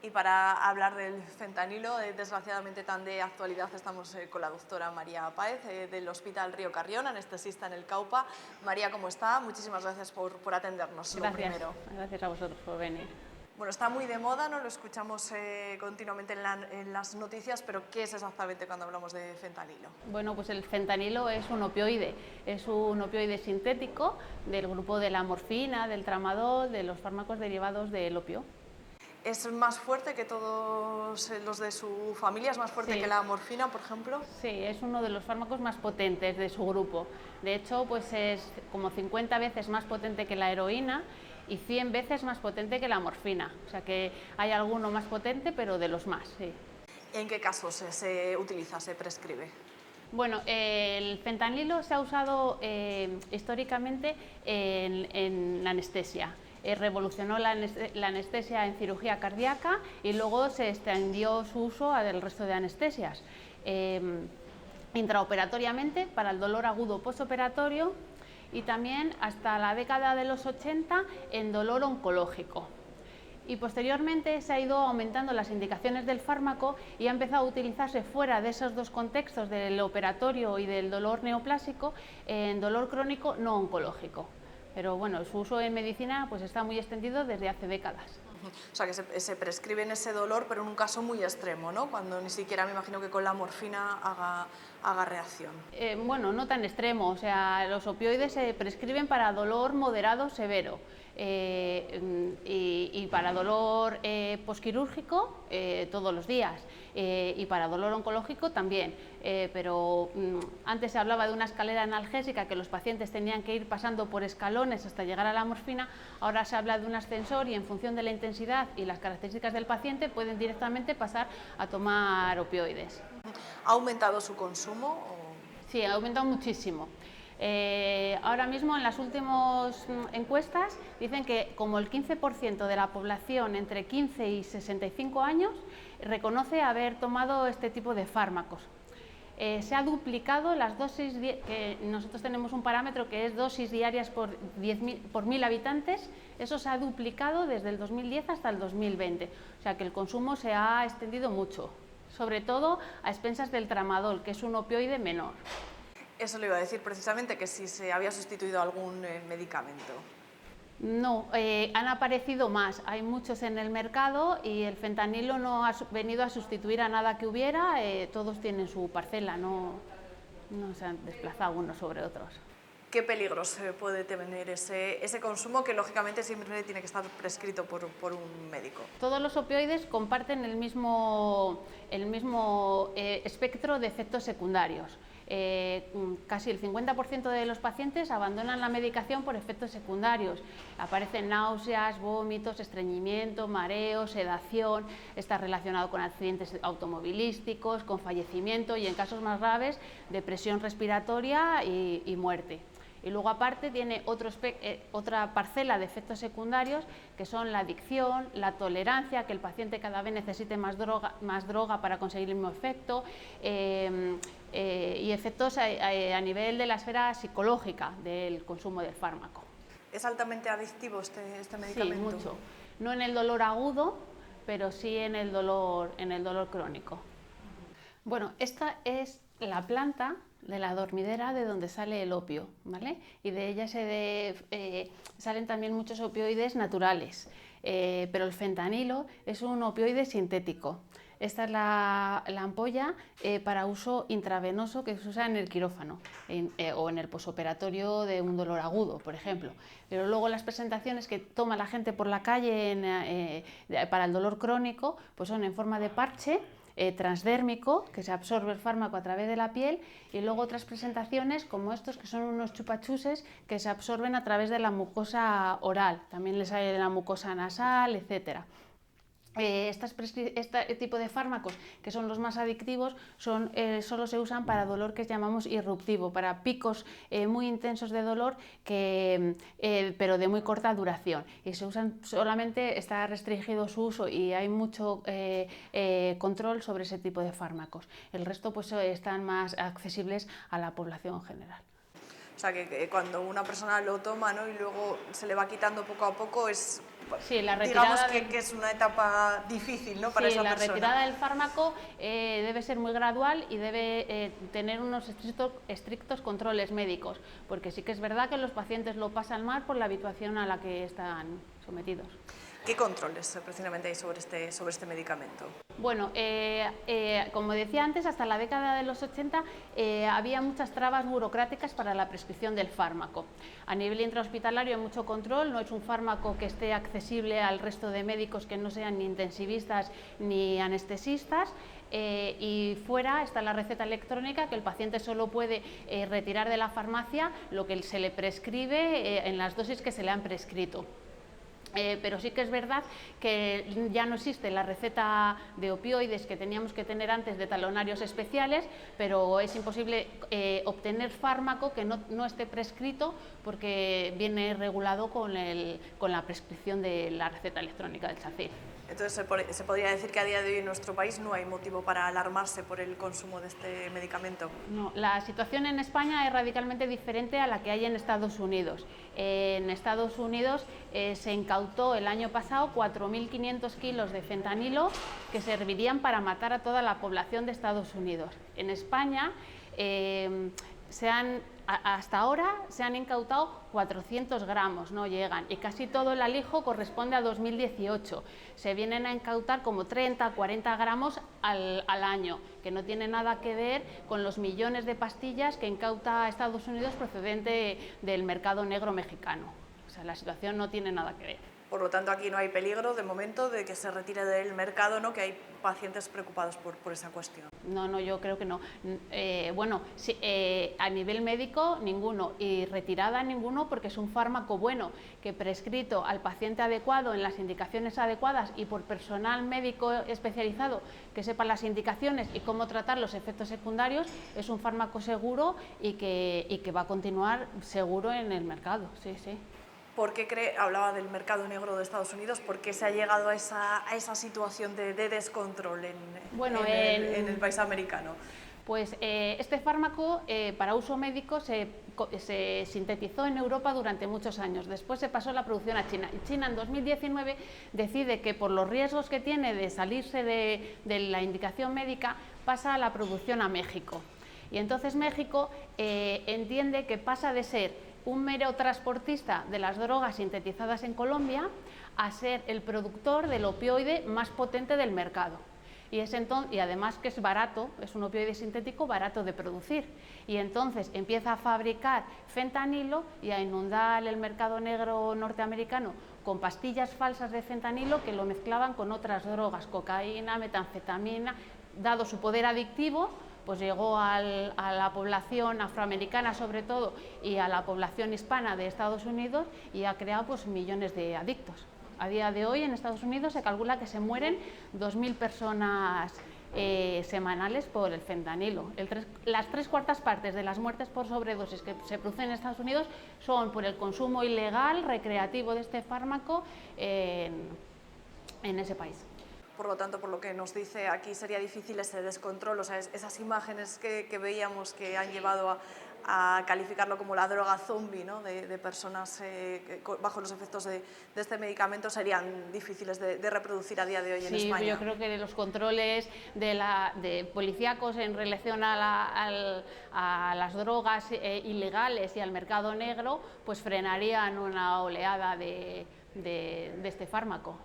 Y para hablar del fentanilo, desgraciadamente tan de actualidad, estamos con la doctora María Páez del Hospital Río Carrión, anestesista en el Caupa. María, ¿cómo está? Muchísimas gracias por atendernos, lo primero. Gracias a vosotros por venir. Bueno, está muy de moda, ¿no? Lo escuchamos continuamente en las noticias, pero ¿qué es exactamente cuando hablamos de fentanilo? Bueno, pues el fentanilo es un opioide sintético del grupo de la morfina, del tramadol, de los fármacos derivados del opio. ¿Es más fuerte que todos los de su familia? ¿Es más fuerte que la morfina, por ejemplo? Sí, es uno de los fármacos más potentes de su grupo. De hecho, pues es como 50 veces más potente que la heroína y 100 veces más potente que la morfina. O sea que hay alguno más potente, pero de los más, sí. ¿En qué casos se utiliza, se prescribe? Bueno, el fentanilo se ha usado históricamente en la anestesia. Revolucionó la anestesia en cirugía cardíaca y luego se extendió su uso al resto de anestesias. Intraoperatoriamente para el dolor agudo postoperatorio y también hasta la década de los 80 en dolor oncológico. Y posteriormente se ha ido aumentando las indicaciones del fármaco y ha empezado a utilizarse fuera de esos dos contextos del operatorio y del dolor neoplásico en dolor crónico no oncológico. Pero bueno, su uso en medicina pues está muy extendido desde hace décadas. O sea, que se prescribe en ese dolor, pero en un caso muy extremo, ¿no? Cuando ni siquiera me imagino que con la morfina haga reacción. Bueno, no tan extremo, o sea, los opioides se prescriben para dolor moderado severo y para dolor posquirúrgico todos los días y para dolor oncológico también, pero antes se hablaba de una escalera analgésica que los pacientes tenían que ir pasando por escalones hasta llegar a la morfina, ahora se habla de un ascensor y en función de la intensidad y las características del paciente pueden directamente pasar a tomar opioides. ¿Ha aumentado su consumo? Sí, ha aumentado muchísimo. Ahora mismo en las últimas encuestas dicen que como el 15% de la población entre 15 y 65 años reconoce haber tomado este tipo de fármacos. Se ha duplicado las dosis, que nosotros tenemos un parámetro que es dosis diarias por 1000 habitantes, eso se ha duplicado desde el 2010 hasta el 2020, o sea que el consumo se ha extendido mucho, sobre todo a expensas del tramadol, que es un opioide menor. Eso le iba a decir precisamente, que si se había sustituido algún medicamento. No, han aparecido más, hay muchos en el mercado y el fentanilo no ha venido a sustituir a nada que hubiera, todos tienen su parcela, no se han desplazado unos sobre otros. ¿Qué peligros puede tener ese consumo que lógicamente siempre tiene que estar prescrito por un médico? Todos los opioides comparten el mismo espectro de efectos secundarios. Casi el 50% de los pacientes abandonan la medicación por efectos secundarios. Aparecen náuseas, vómitos, estreñimiento, mareo, sedación, está relacionado con accidentes automovilísticos, con fallecimiento y en casos más graves, depresión respiratoria y muerte. Y luego aparte tiene otra parcela de efectos secundarios que son la adicción, la tolerancia, que el paciente cada vez necesite más droga para conseguir el mismo efecto y efectos a nivel de la esfera psicológica del consumo del fármaco. ¿Es altamente adictivo este medicamento? Sí, mucho. No en el dolor agudo, pero sí en el dolor crónico. Bueno, esta es la planta de la dormidera de donde sale el opio, ¿vale? Y de ella salen también muchos opioides naturales, pero el fentanilo es un opioide sintético. Esta es la ampolla para uso intravenoso que se usa en el quirófano o en el posoperatorio de un dolor agudo, por ejemplo. Pero luego las presentaciones que toma la gente por la calle para el dolor crónico pues son en forma de parche transdérmico, que se absorbe el fármaco a través de la piel, y luego otras presentaciones como estos, que son unos chupachuses que se absorben a través de la mucosa oral, también les sale de la mucosa nasal, etcétera. Este tipo de fármacos, que son los más adictivos, solo se usan para dolor que llamamos irruptivo, para picos muy intensos de dolor, pero de muy corta duración. Y se usan solamente, está restringido su uso y hay mucho control sobre ese tipo de fármacos. El resto pues están más accesibles a la población en general. O sea, que cuando una persona lo toma, ¿no?, y luego se le va quitando poco a poco, es Sí, la digamos retirada que es una etapa difícil, ¿no?, para sí, esa la persona. retirada del fármaco debe ser muy gradual y debe tener unos estrictos controles médicos, porque sí que es verdad que los pacientes lo pasan mal por la habituación a la que están sometidos. ¿Qué controles precisamente hay sobre este medicamento? Bueno, como decía antes, hasta la década de los 80 había muchas trabas burocráticas para la prescripción del fármaco. A nivel intrahospitalario hay mucho control, no es un fármaco que esté accesible al resto de médicos que no sean ni intensivistas ni anestesistas. Y fuera está la receta electrónica, que el paciente solo puede retirar de la farmacia lo que se le prescribe en las dosis que se le han prescrito. Pero sí que es verdad que ya no existe la receta de opioides que teníamos que tener antes de talonarios especiales, pero es imposible obtener fármaco que no esté prescrito porque viene regulado con la prescripción de la receta electrónica del Chacil. Entonces, se podría decir que a día de hoy en nuestro país no hay motivo para alarmarse por el consumo de este medicamento. No, la situación en España es radicalmente diferente a la que hay en Estados Unidos. En Estados Unidos se incautó el año pasado 4.500 kilos de fentanilo que servirían para matar a toda la población de Estados Unidos. En España hasta ahora se han incautado 400 gramos, no llegan, y casi todo el alijo corresponde a 2018. Se vienen a incautar como 30, 40 gramos al año, que no tiene nada que ver con los millones de pastillas que incauta Estados Unidos procedente del mercado negro mexicano. O sea, la situación no tiene nada que ver. Por lo tanto, aquí no hay peligro de momento de que se retire del mercado, ¿no?, que hay pacientes preocupados por esa cuestión. No, yo creo que no. Bueno, sí, a nivel médico ninguno, y retirada ninguno, porque es un fármaco bueno que prescrito al paciente adecuado en las indicaciones adecuadas y por personal médico especializado que sepa las indicaciones y cómo tratar los efectos secundarios, es un fármaco seguro y que va a continuar seguro en el mercado. Sí, sí. ¿Por qué hablaba del mercado negro de Estados Unidos? ¿Por qué se ha llegado a esa situación de descontrol en el país americano? Pues este fármaco para uso médico se sintetizó en Europa durante muchos años. Después se pasó la producción a China. Y China en 2019 decide que por los riesgos que tiene de salirse de la indicación médica pasa a la producción a México. Y entonces México entiende que pasa de ser un mero transportista de las drogas sintetizadas en Colombia a ser el productor del opioide más potente del mercado. Y además que es barato, es un opioide sintético barato de producir. Y entonces empieza a fabricar fentanilo y a inundar el mercado negro norteamericano con pastillas falsas de fentanilo que lo mezclaban con otras drogas, cocaína, metanfetamina. Dado su poder adictivo, pues llegó a la población afroamericana sobre todo y a la población hispana de Estados Unidos y ha creado pues millones de adictos. A día de hoy en Estados Unidos se calcula que se mueren 2.000 personas semanales por el fentanilo. Las 3/4 partes de las muertes por sobredosis que se producen en Estados Unidos son por el consumo ilegal, recreativo de este fármaco en ese país. Por lo tanto, por lo que nos dice, aquí sería difícil ese descontrol, o sea, esas imágenes que veíamos que han llevado a calificarlo como la droga zombie, ¿no?, de personas bajo los efectos de este medicamento serían difíciles de reproducir a día de hoy en España. Sí, yo creo que los controles de policíacos en relación a las drogas ilegales y al mercado negro pues frenarían una oleada de este fármaco.